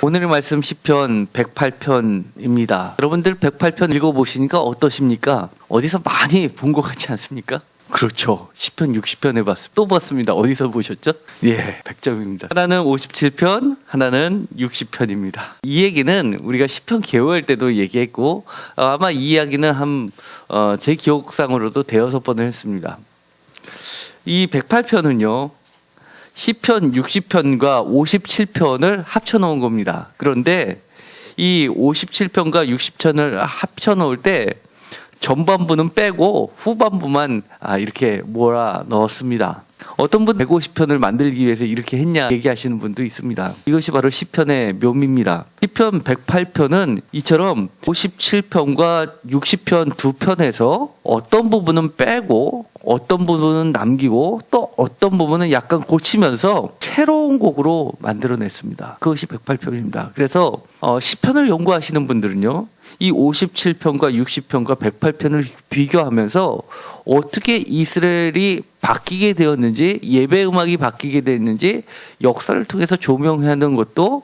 오늘의 말씀 시편 108편입니다. 여러분들 108편 읽어보시니까 어떠십니까? 어디서 많이 본 것 같지 않습니까? 그렇죠. 시편 60편 해봤습니다. 또 봤습니다. 어디서 보셨죠? 예, 100점입니다. 하나는 57편, 하나는 60편입니다. 이 얘기는 우리가 시편 개요할 때도 얘기했고 아마 이 이야기는 제 기억상으로도 대여섯 번을 했습니다. 이 108편은요. 시편 60편과 57편을 합쳐놓은 겁니다. 그런데 이 57편과 60편을 합쳐놓을 때 전반부는 빼고 후반부만 이렇게 몰아 넣었습니다. 어떤 분 150편을 만들기 위해서 이렇게 했냐 얘기하시는 분도 있습니다. 이것이 바로 시편의 묘미입니다. 시편 108편은 이처럼 57편과 60편 두 편에서 어떤 부분은 빼고 어떤 부분은 남기고 또 어떤 부분은 약간 고치면서 새로운 곡으로 만들어냈습니다. 그것이 108편입니다. 그래서 시편을 연구하시는 분들은요. 이 57편과 60편과 108편을 비교하면서 어떻게 이스라엘이 바뀌게 되었는지, 예배 음악이 바뀌게 됐는지 역사를 통해서 조명하는 것도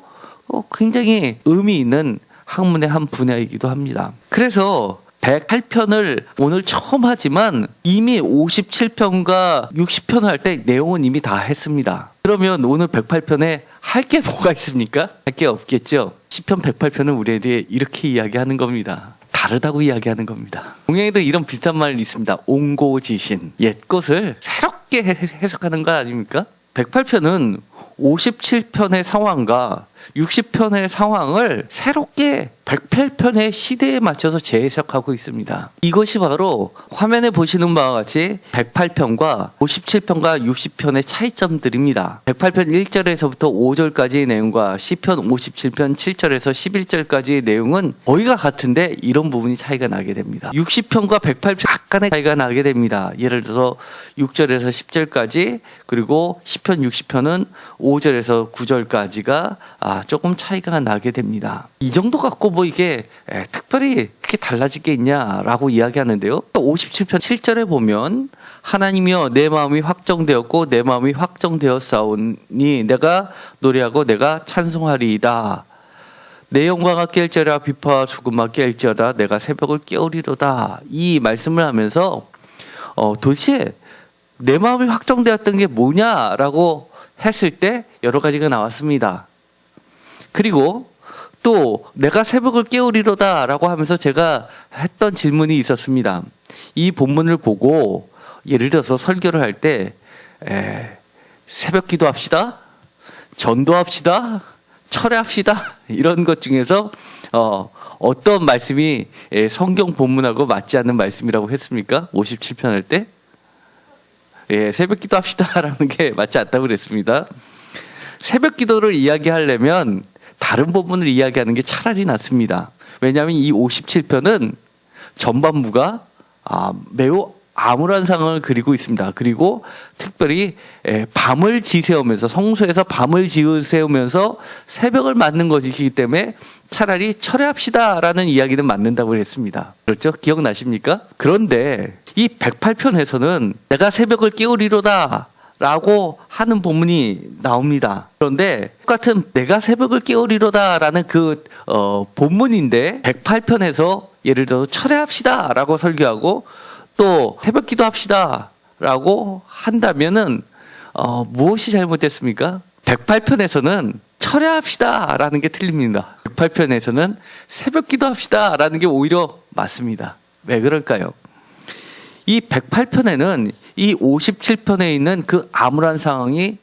굉장히 의미 있는 학문의 한 분야이기도 합니다. 그래서 108편을 오늘 처음 하지만 이미 57편과 60편을 할 때 내용은 이미 다 했습니다. 그러면 오늘 108편에 할 게 뭐가 있습니까? 할 게 없겠죠. 시편 108편은 우리에게 이렇게 이야기하는 겁니다. 다르다고 이야기하는 겁니다. 동양에도 이런 비슷한 말이 있습니다. 옹고지신. 옛 것을 새롭게 해석하는 거 아닙니까? 108편은 57편의 상황과 60편의 상황을 새롭게 108편의 시대에 맞춰서 재해석하고 있습니다. 이것이 바로 화면에 보시는 바와 같이 108편과 57편과 60편의 차이점들입니다. 108편 1절에서부터 5절까지의 내용과 시편 57편 7절에서 11절까지의 내용은 거의가 같은데 이런 부분이 차이가 나게 됩니다. 60편과 108편 약간의 차이가 나게 됩니다. 예를 들어서 6절에서 10절까지 그리고 시편 60편은 5절에서 9절까지가 조금 차이가 나게 됩니다. 이 정도 갖고 뭐 이게 특별히 그렇게 달라질 게 있냐라고 이야기하는데요. 57편 7절에 보면 하나님이여 내 마음이 확정되었고 내 마음이 확정되었사오니 내가 노래하고 내가 찬송하리이다. 내 영광아 깰지어다 비파와 죽음아 깰지어다 내가 새벽을 깨우리로다. 이 말씀을 하면서 도대체 내 마음이 확정되었던 게 뭐냐라고 했을 때 여러 가지가 나왔습니다. 그리고 또 내가 새벽을 깨우리로다 라고 하면서 제가 했던 질문이 있었습니다. 이 본문을 보고 예를 들어서 설교를 할 때 새벽 기도합시다, 전도합시다, 철회합시다 이런 것 중에서 어떤 말씀이 성경 본문하고 맞지 않는 말씀이라고 했습니까? 57편 할 때? 새벽 기도합시다 라는 게 맞지 않다고 그랬습니다. 새벽 기도를 이야기하려면 다른 본문을 이야기하는 게 차라리 낫습니다. 왜냐하면 이 57편은 전반부가 매우 암울한 상황을 그리고 있습니다. 그리고 특별히 밤을 지새우면서 성소에서 밤을 지새우면서 새벽을 맞는 것이기 때문에 차라리 철회합시다라는 이야기는 맞는다고 했습니다. 그렇죠? 기억나십니까? 그런데 이 108편에서는 내가 새벽을 깨우리로다 라고 하는 본문이 나옵니다. 그런데 똑같은 내가 새벽을 깨우리로다 라는 그 본문인데 108편에서 예를 들어서 철회합시다 라고 설교하고 또 새벽 기도합시다 라고 한다면은 무엇이 잘못됐습니까? 108편에서는 철회합시다 라는 게 틀립니다. 108편에서는 새벽 기도합시다 라는 게 오히려 맞습니다. 왜 그럴까요? 이 108편에는 이 57편에 있는 그 암울한 상황이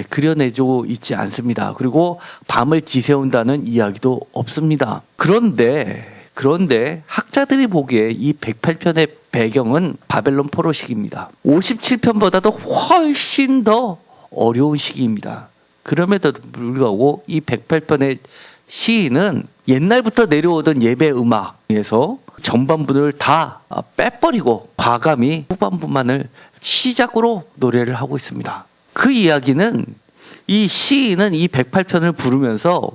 그려내져 있지 않습니다. 그리고 밤을 지새운다는 이야기도 없습니다. 그런데 학자들이 보기에 이 108편의 배경은 바벨론 포로 시기입니다. 57편보다도 훨씬 더 어려운 시기입니다. 그럼에도 불구하고 이 108편의 시인은 옛날부터 내려오던 예배 음악에서 전반부를 다 빼버리고 과감히 후반부만을 시작으로 노래를 하고 있습니다. 그 이야기는 이 시인은 이 108편을 부르면서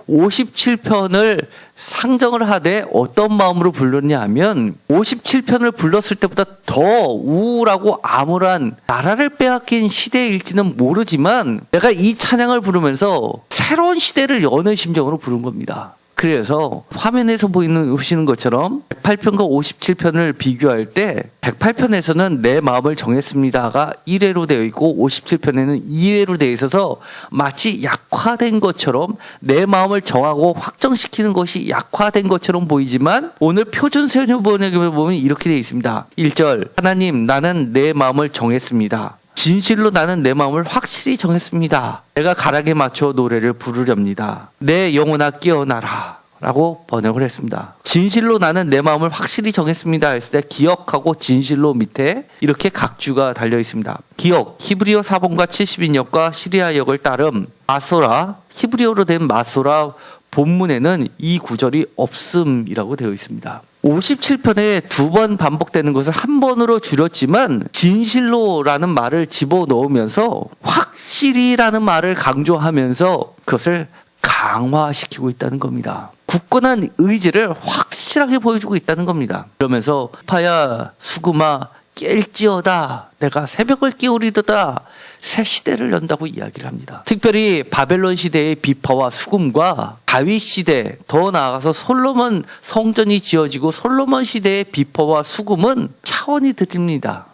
57편을 상정을 하되 어떤 마음으로 불렀냐 하면 57편을 불렀을 때보다 더 우울하고 암울한 나라를 빼앗긴 시대일지는 모르지만 내가 이 찬양을 부르면서 새로운 시대를 여는 심정으로 부른 겁니다. 그래서 화면에서 보시는 것처럼 108편과 57편을 비교할 때 108편에서는 내 마음을 정했습니다가 1회로 되어 있고 57편에는 2회로 되어 있어서 마치 약화된 것처럼 내 마음을 정하고 확정시키는 것이 약화된 것처럼 보이지만 오늘 표준 세번역을 보면 이렇게 되어 있습니다. 1절 하나님 나는 내 마음을 정했습니다. 진실로 나는 내 마음을 확실히 정했습니다. 내가 가락에 맞춰 노래를 부르렵니다. 내 영혼아 깨어나라 라고 번역을 했습니다. 진실로 나는 내 마음을 확실히 정했습니다 했을 때 기억하고 진실로 밑에 이렇게 각주가 달려 있습니다. 기억, 히브리어 사본과 70인역과 시리아역을 따름 마소라, 히브리어로 된 마소라 본문에는 이 구절이 없음이라고 되어 있습니다. 57편에 2번 반복되는 것을 한 번으로 줄였지만 진실로라는 말을 집어넣으면서 확실히라는 말을 강조하면서 그것을 강화시키고 있다는 겁니다. 굳건한 의지를 확실하게 보여주고 있다는 겁니다. 그러면서 파야 수구마 깰지어다 내가 새벽을 깨우리도다 새 시대를 연다고 이야기를 합니다. 특별히 바벨론 시대의 비파와 수금과 다윗 시대 더 나아가서 솔로몬 성전이 지어지고 솔로몬 시대의 비파와 수금은 차원이 틀립니다.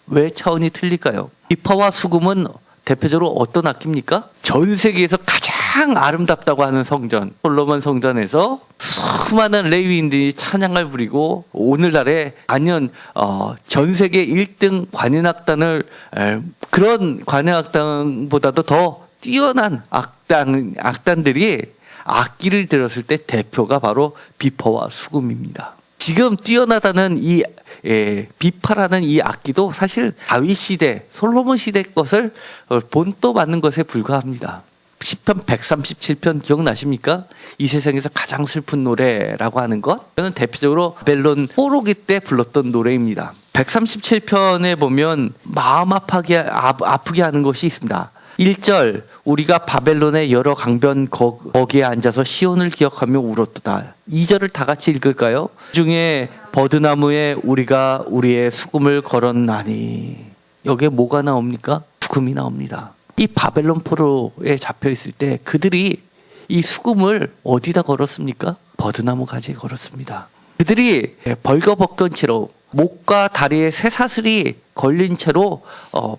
왜 차원이 틀릴까요? 비파와 수금은 대표적으로 어떤 악기입니까? 전 세계에서 가장 아름답다고 하는 성전 솔로몬 성전에서 수많은 레위인들이 찬양을 부리고 오늘날에 단연 전 세계 1등 관현악단을 그런 관현악단보다도 더 뛰어난 악단들이 악기를 들었을 때 대표가 바로 비파와 수금입니다. 지금 뛰어나다는 이 비파라는 이 악기도 사실 다윗 시대, 솔로몬 시대 것을 본떠 맞는 것에 불과합니다. 시편 137편 기억나십니까? 이 세상에서 가장 슬픈 노래라고 하는 것. 저는 대표적으로 바벨론 포로기 때 불렀던 노래입니다. 137편에 보면 마음 아프게 하는 것이 있습니다. 1절 우리가 바벨론의 여러 강변 거기에 앉아서 시온을 기억하며 울었도다. 2절을 다 같이 읽을까요? 그 중에 버드나무에 우리가 우리의 수금을 걸었나니. 여기에 뭐가 나옵니까? 수금이 나옵니다. 이 바벨론 포로에 잡혀 있을 때 그들이 이 수금을 어디다 걸었습니까? 버드나무 가지에 걸었습니다. 그들이 벌거벗던 채로 목과 다리에 쇠사슬이 걸린 채로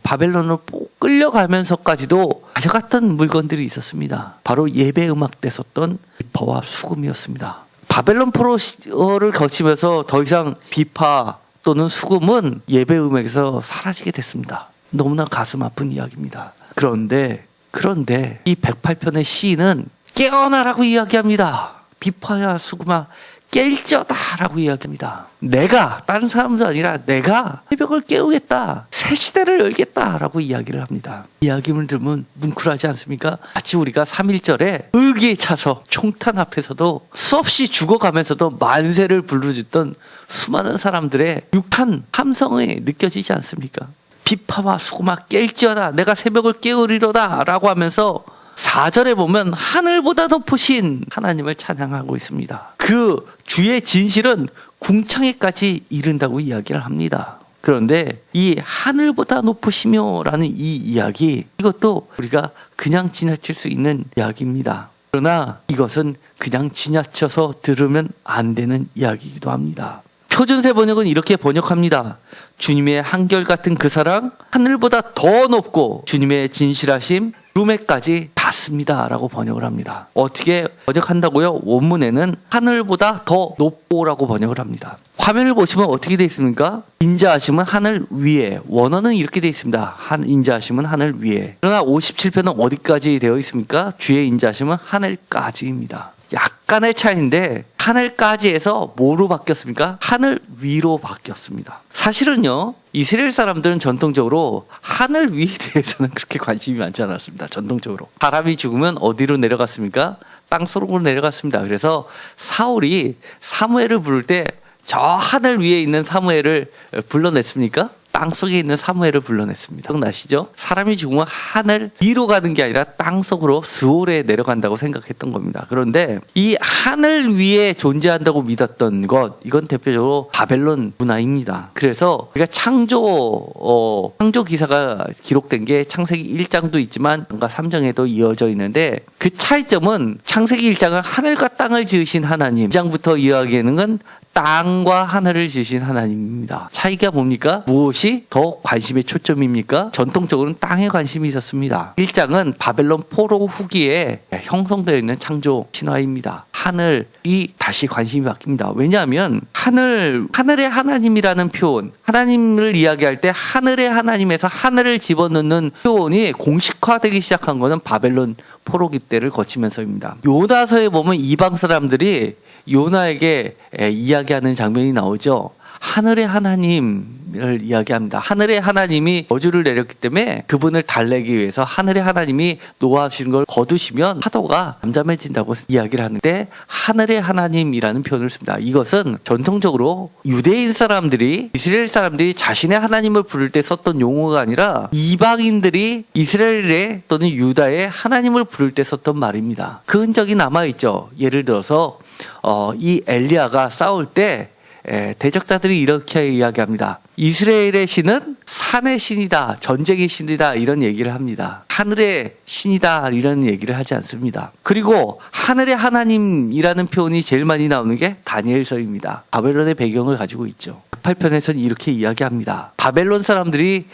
바벨론으로 끌려가면서까지도 가져갔던 물건들이 있었습니다. 바로 예배 음악 때 썼던 비파와 수금이었습니다. 바벨론 포로를 거치면서 더 이상 비파 또는 수금은 예배 음악에서 사라지게 됐습니다. 너무나 가슴 아픈 이야기입니다. 그런데 이 108편의 시인은 깨어나라고 이야기합니다. 비파야 수금아 깰지어다 라고 이야기합니다. 내가 다른 사람도 아니라 내가 새벽을 깨우겠다. 새 시대를 열겠다 라고 이야기를 합니다. 이야기를 들으면 뭉클하지 않습니까? 마치 우리가 3.1절에 의기에 차서 총탄 앞에서도 수없이 죽어가면서도 만세를 부르짖던 수많은 사람들의 육탄 함성이 느껴지지 않습니까? 비파와 수금아 깰지어다 내가 새벽을 깨우리로다 라고 하면서 4절에 보면 하늘보다 높으신 하나님을 찬양하고 있습니다. 그 주의 진실은 궁창에까지 이른다고 이야기를 합니다. 그런데 이 하늘보다 높으시며 라는 이 이야기 이것도 우리가 그냥 지나칠 수 있는 이야기입니다. 그러나 이것은 그냥 지나쳐서 들으면 안 되는 이야기이기도 합니다. 표준세 번역은 이렇게 번역합니다. 주님의 한결같은 그 사랑 하늘보다 더 높고 주님의 진실하심 구름에까지 닿습니다 라고 번역을 합니다. 어떻게 번역한다고요? 원문에는 하늘보다 더 높고라고 번역을 합니다. 화면을 보시면 어떻게 되어 있습니까? 인자하심은 하늘 위에, 원어는 이렇게 되어 있습니다. 인자하심은 하늘 위에. 그러나 57편은 어디까지 되어 있습니까? 주의 인자하심은 하늘까지입니다. 약간의 차이인데 하늘까지에서 뭐로 바뀌었습니까? 하늘 위로 바뀌었습니다. 사실은요, 이스라엘 사람들은 전통적으로 하늘 위에 대해서는 그렇게 관심이 많지 않았습니다. 전통적으로. 사람이 죽으면 어디로 내려갔습니까? 땅속으로 내려갔습니다. 그래서 사울이 사무엘을 부를 때 저 하늘 위에 있는 사무엘을 불러냈습니까? 땅속에 있는 사무엘을 불러냈습니다. 기억나시죠? 사람이 죽으면 하늘 위로 가는 게 아니라 땅속으로 스올에 내려간다고 생각했던 겁니다. 그런데 이 하늘 위에 존재한다고 믿었던 것, 이건 대표적으로 바벨론 문화입니다. 그래서 우리가 창조 기사가 기록된 게 창세기 1장도 있지만 3장에도 이어져 있는데, 그 차이점은 창세기 1장은 하늘과 땅을 지으신 하나님, 2장부터 이야기하는 건 땅과 하늘을 지으신 하나님입니다. 차이가 뭡니까? 무엇이 더 관심의 초점입니까? 전통적으로는 땅에 관심이 있었습니다. 1장은 바벨론 포로 후기에 형성되어 있는 창조 신화입니다. 하늘이 다시 관심이 바뀝니다. 왜냐하면 하늘의 하나님이라는 표현, 하나님을 이야기할 때 하늘의 하나님에서 하늘을 집어넣는 표현이 공식화되기 시작한 것은 바벨론 포로기 때를 거치면서입니다. 요나서에 보면 이방 사람들이 요나에게 이야기하는 장면이 나오죠. 하늘의 하나님을 이야기합니다. 하늘의 하나님이 저주를 내렸기 때문에 그분을 달래기 위해서 하늘의 하나님이 노하시는 걸 거두시면 파도가 잠잠해진다고 이야기를 하는데, 하늘의 하나님이라는 표현을 씁니다. 이것은 전통적으로 유대인 사람들이, 이스라엘 사람들이 자신의 하나님을 부를 때 썼던 용어가 아니라 이방인들이 이스라엘의 또는 유다의 하나님을 부를 때 썼던 말입니다. 그 흔적이 남아있죠. 예를 들어서 이 엘리야가 싸울 때 대적자들이 이렇게 이야기합니다. 이스라엘의 신은 산의 신이다, 전쟁의 신이다, 이런 얘기를 합니다. 하늘의 신이다, 이런 얘기를 하지 않습니다. 그리고 하늘의 하나님이라는 표현이 제일 많이 나오는 게 다니엘서입니다. 바벨론의 배경을 가지고 있죠. 8편에서는 이렇게 이야기합니다. 바벨론 사람들이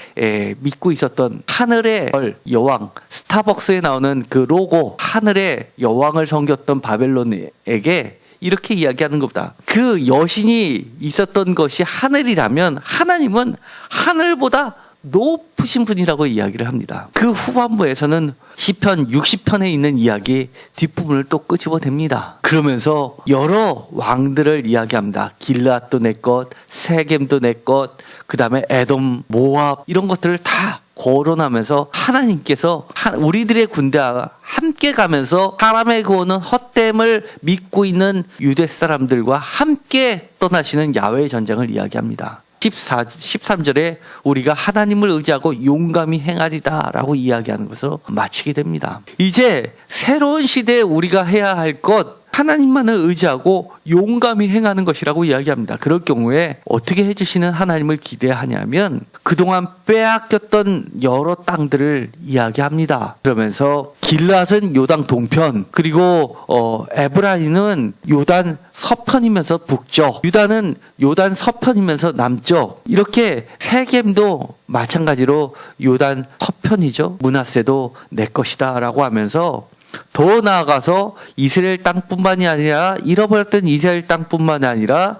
믿고 있었던 하늘의 여왕, 스타벅스에 나오는 그 로고, 하늘의 여왕을 섬겼던 바벨론에게 이렇게 이야기하는 것보다, 그 여신이 있었던 것이 하늘이라면 하나님은 하늘보다 높으신 분이라고 이야기를 합니다. 그 후반부에서는 시편 60편에 있는 이야기 뒷부분을 또 끄집어냅니다. 그러면서 여러 왕들을 이야기합니다. 길앗도 내 것, 세겜도 내 것, 그 다음에 에돔, 모압, 이런 것들을 다 거론하면서 하나님께서 우리들의 군대와 함께 가면서 사람의 구원은 헛됨을 믿고 있는 유대 사람들과 함께 떠나시는 야훼의 전쟁을 이야기합니다. 13절에 우리가 하나님을 의지하고 용감히 행하리다 라고 이야기하는 것을 마치게 됩니다. 이제 새로운 시대에 우리가 해야 할 것, 하나님만을 의지하고 용감히 행하는 것이라고 이야기합니다. 그럴 경우에 어떻게 해주시는 하나님을 기대하냐면, 그동안 빼앗겼던 여러 땅들을 이야기합니다. 그러면서 길앗은 요단 동편, 그리고 에브라임은 요단 서편이면서 북쪽, 유다는 요단 서편이면서 남쪽, 이렇게 세겜도 마찬가지로 요단 서편이죠. 므낫세도 내 것이다 라고 하면서, 더 나아가서 이스라엘 땅뿐만이 아니라 잃어버렸던 이스라엘 땅뿐만이 아니라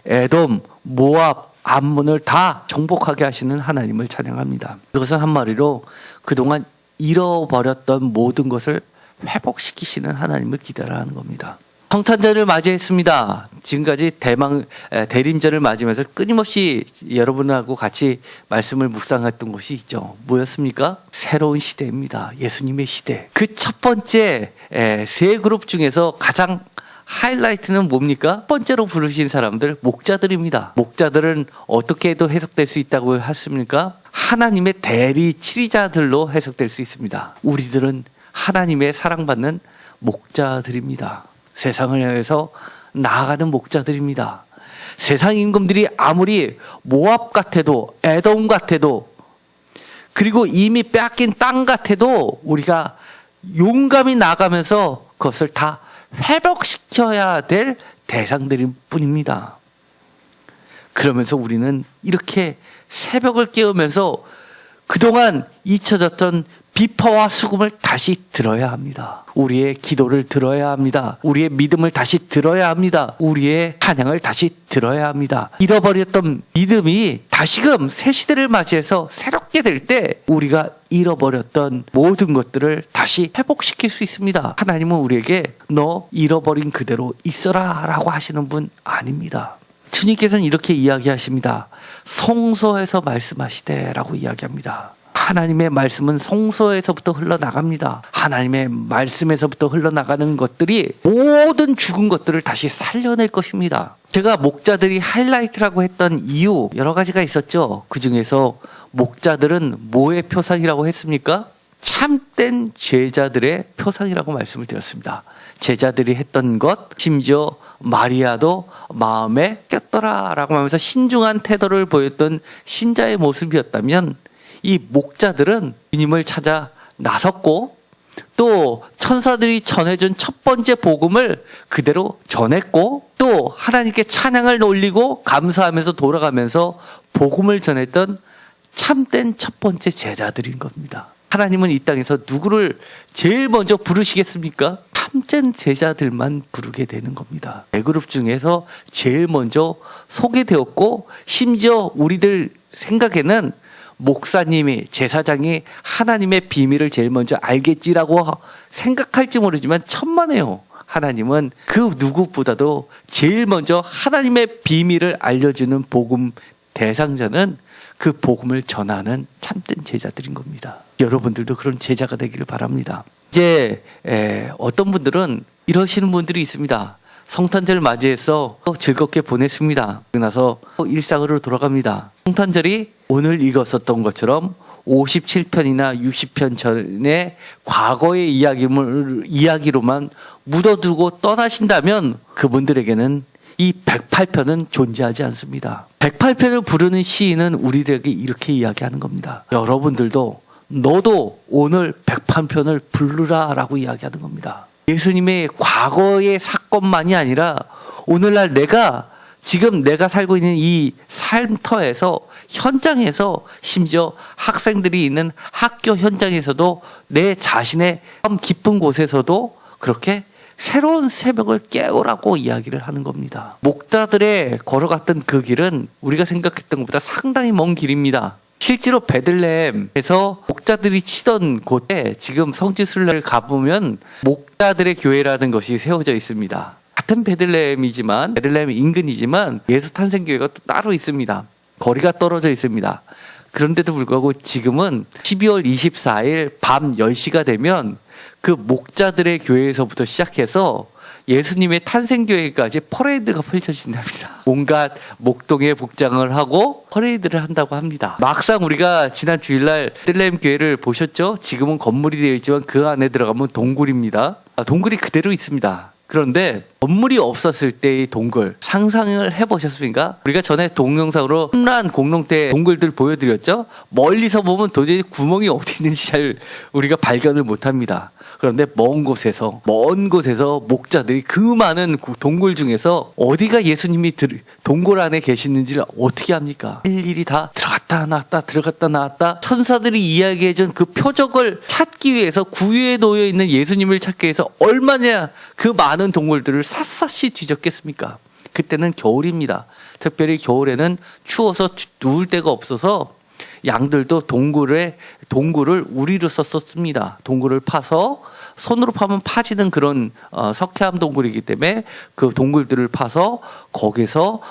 에돔, 모압, 암몬을 다 정복하게 하시는 하나님을 찬양합니다. 그것은 한마디로 그동안 잃어버렸던 모든 것을 회복시키시는 하나님을 기다려하는 겁니다. 성탄절을 맞이했습니다. 지금까지 대림절을 맞으면서 끊임없이 여러분하고 같이 말씀을 묵상했던 것이 있죠. 뭐였습니까? 새로운 시대입니다. 예수님의 시대. 그 첫 번째 세 그룹 중에서 가장 하이라이트는 뭡니까? 첫 번째로 부르신 사람들, 목자들입니다. 목자들은 어떻게 해도 해석될 수 있다고 했습니까? 하나님의 대리 치리자들로 해석될 수 있습니다. 우리들은 하나님의 사랑받는 목자들입니다. 세상을 향해서 나아가는 목자들입니다. 세상 임금들이 아무리 모압 같아도, 에돔 같아도, 그리고 이미 빼앗긴 땅 같아도 우리가 용감히 나가면서 그것을 다 회복시켜야 될 대상들일 뿐입니다. 그러면서 우리는 이렇게 새벽을 깨우면서 그동안 잊혀졌던 비파와 수금을 다시 들어야 합니다. 우리의 기도를 들어야 합니다. 우리의 믿음을 다시 들어야 합니다. 우리의 찬양을 다시 들어야 합니다. 잃어버렸던 믿음이 다시금 새 시대를 맞이해서 새롭게 될 때 우리가 잃어버렸던 모든 것들을 다시 회복시킬 수 있습니다. 하나님은 우리에게 너 잃어버린 그대로 있어라 라고 하시는 분 아닙니다. 주님께서는 이렇게 이야기하십니다. 성소에서 말씀하시되 라고 이야기합니다. 하나님의 말씀은 성소에서부터 흘러나갑니다. 하나님의 말씀에서부터 흘러나가는 것들이 모든 죽은 것들을 다시 살려낼 것입니다. 제가 목자들이 하이라이트라고 했던 이유 여러 가지가 있었죠. 그중에서 목자들은 뭐의 표상이라고 했습니까? 참된 제자들의 표상이라고 말씀을 드렸습니다. 제자들이 했던 것, 심지어 마리아도 마음에 꼈더라 라고 하면서 신중한 태도를 보였던 신자의 모습이었다면, 이 목자들은 주님을 찾아 나섰고 또 천사들이 전해준 첫 번째 복음을 그대로 전했고, 또 하나님께 찬양을 올리고 감사하면서 돌아가면서 복음을 전했던 참된 첫 번째 제자들인 겁니다. 하나님은 이 땅에서 누구를 제일 먼저 부르시겠습니까? 참된 제자들만 부르게 되는 겁니다. 네 그룹 중에서 제일 먼저 소개되었고, 심지어 우리들 생각에는 목사님이, 제사장이 하나님의 비밀을 제일 먼저 알겠지라고 생각할지 모르지만 천만에요. 하나님은 그 누구보다도 제일 먼저 하나님의 비밀을 알려주는 복음 대상자는 그 복음을 전하는 참된 제자들인 겁니다. 여러분들도 그런 제자가 되기를 바랍니다. 이제 어떤 분들은 이러시는 분들이 있습니다. 성탄절 맞이해서 즐겁게 보냈습니다. 그러고 나서 일상으로 돌아갑니다. 성탄절이 오늘 읽었었던 것처럼 57편이나 60편 전의 과거의 이야기로만 묻어두고 떠나신다면 그분들에게는 이 108편은 존재하지 않습니다. 108편을 부르는 시인은 우리들에게 이렇게 이야기하는 겁니다. 여러분들도 너도 오늘 108편을 부르라 라고 이야기하는 겁니다. 예수님의 과거의 사건만이 아니라 오늘날 지금 내가 살고 있는 이 삶터에서, 현장에서, 심지어 학생들이 있는 학교 현장에서도, 내 자신의 깊은 곳에서도 그렇게 새로운 새벽을 깨우라고 이야기를 하는 겁니다. 목자들의 걸어갔던 그 길은 우리가 생각했던 것보다 상당히 먼 길입니다. 실제로 베들레헴에서 목자들이 치던 곳에 지금 성지순례를 가보면 목자들의 교회라는 것이 세워져 있습니다. 같은 베들레헴 인근이지만 예수 탄생교회가 또 따로 있습니다. 거리가 떨어져 있습니다. 그런데도 불구하고 지금은 12월 24일 밤 10시가 되면 그 목자들의 교회에서부터 시작해서 예수님의 탄생교회까지 퍼레이드가 펼쳐진답니다. 온갖 목동의 복장을 하고 퍼레이드를 한다고 합니다. 막상 우리가 지난 주일날 베들레헴 교회를 보셨죠? 지금은 건물이 되어 있지만 그 안에 들어가면 동굴입니다. 동굴이 그대로 있습니다. 그런데 건물이 없었을 때의 동굴 상상을 해보셨습니까? 우리가 전에 동영상으로 험난 공룡대 동굴들 보여드렸죠? 멀리서 보면 도저히 구멍이 어디 있는지 잘 우리가 발견을 못합니다. 그런데 먼 곳에서 목자들이 그 많은 동굴 중에서 어디가 예수님이 동굴 안에 계시는지를 어떻게 합니까? 일일이 다 들어갔다 나왔다 천사들이 이야기해준 그 표적을 찾기 위해서, 구유에 놓여 있는 예수님을 찾기 위해서 얼마나 그 많은 동굴들을 샅샅이 뒤졌겠습니까? 그때는 겨울입니다. 특별히 겨울에는 추워서 누울 데가 없어서 양들도 동굴을 우리로 썼습니다. 동굴을 파서, 손으로 파면 파지는 그런 석회암 동굴이기 때문에 그 동굴들을 파서 거기서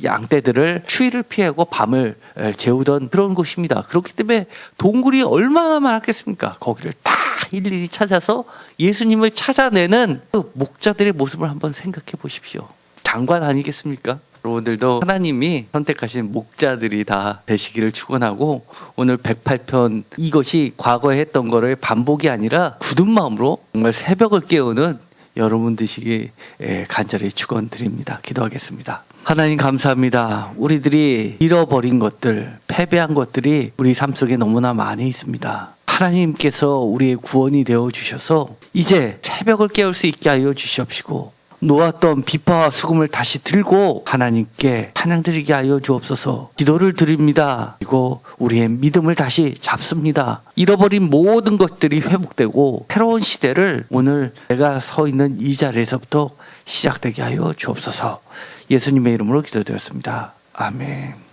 양떼들을 추위를 피하고 밤을 재우던 그런 곳입니다. 그렇기 때문에 동굴이 얼마나 많았겠습니까? 거기를 딱 일일이 찾아서 예수님을 찾아내는 그 목자들의 모습을 한번 생각해 보십시오. 장관 아니겠습니까? 여러분들도 하나님이 선택하신 목자들이 다 되시기를 축원하고, 오늘 108편 이것이 과거에 했던 거를 반복이 아니라 굳은 마음으로 정말 새벽을 깨우는 여러분 되시기 간절히 축원드립니다. 기도하겠습니다. 하나님 감사합니다. 우리들이 잃어버린 것들, 패배한 것들이 우리 삶 속에 너무나 많이 있습니다. 하나님께서 우리의 구원이 되어 주셔서 이제 새벽을 깨울 수 있게 하여 주시옵시고, 놓았던 비파와 수금을 다시 들고 하나님께 찬양드리게 하여 주옵소서. 기도를 드립니다. 그리고 우리의 믿음을 다시 잡습니다. 잃어버린 모든 것들이 회복되고 새로운 시대를 오늘 내가 서 있는 이 자리에서부터 시작되게 하여 주옵소서. 예수님의 이름으로 기도드렸습니다. 아멘.